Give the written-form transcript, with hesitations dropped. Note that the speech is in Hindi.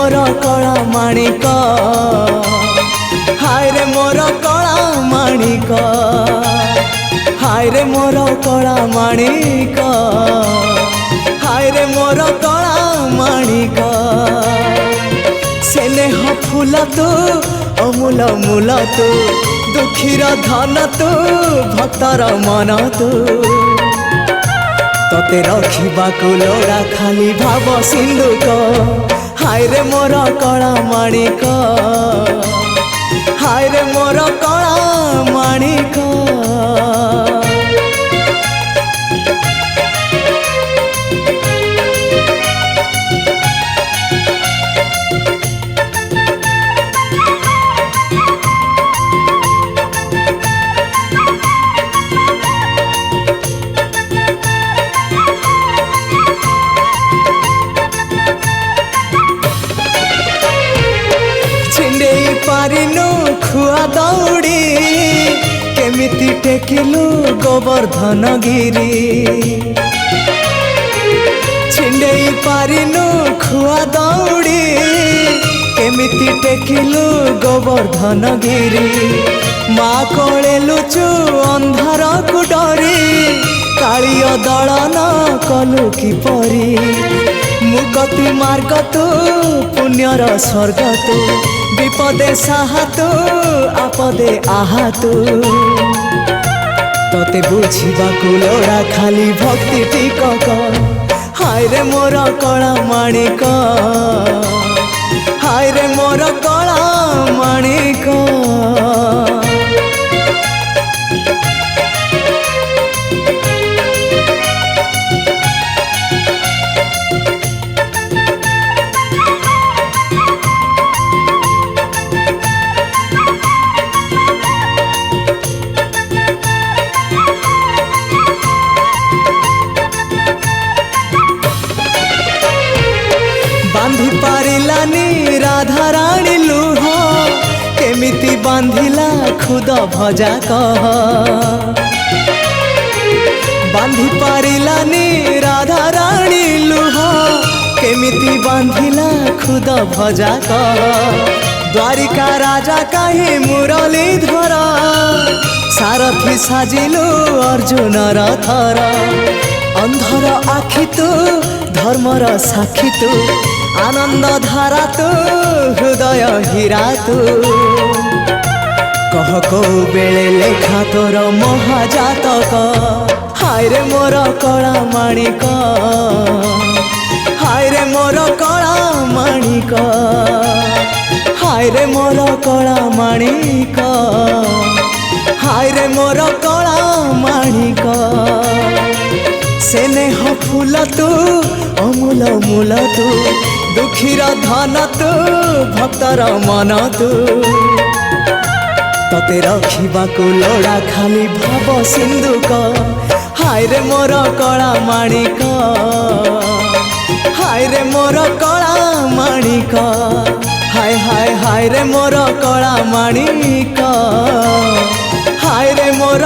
मोर कला माणिक हाय रे मोर कला माणिक हाय रे मोर कला माणिक हाय रे मोर कला माणिक स्नेह फूल तू अमूल मूल तू दुखीर धन तू भक्तर मन तू तते रखिबाकु लोड़ा खाली भाव सिंधुक हाय रे मोर कला माणिक हाय रे मोर कला माणिक पारिनु खुआ दौड़ी केमिति टेकिलु गोवर्धन गिरी छिंडेई पारिनु खुआ दौड़ी केमिति टेकिलु गोवर्धन गिरी माँ कोले लुचु अंधार को डरी कालिय दलन कलु किपरी मुगति मार्ग तू पुण्यर स्वर्ग तू विपदे साहा तू आपदे आहा तू तते बुझिबाकु लोड़ा खाली भक्ति टिकक हाय रे मोर कला माणिक हाय रे मोर कला माणिक बांधी पारिलानी राधा रानी लुह केमिति बांधिला खुद भजा कह बांधी पारिलानी राधा रानी लुह केमिति बांधिला खुद भजा कह द्वारिका राजा कहीं मुरलीधर सारथी साजिलु अर्जुन रथर अंधर आखि तू धर्मर साक्षी तू आनंद धारा तू हृदय हीरा तू कह को बेले लेखा तोर महाजातक हाय रे मोर कला माणिक हाय रे मोर कला माणिक हाय रे मोर कला माणिक हाय रे मोर कला माणिक स्नेह फूल तू अमूल मूल तू दुखीर धन तू भक्तर मन तू तते रखिबाकु लोड़ा खाली भाव सिंधुक हाय रे मोर कला माणिक हाय रे मोर कला माणिक हाय हाय हाय रे मोर कला माणिक हाय रे मोर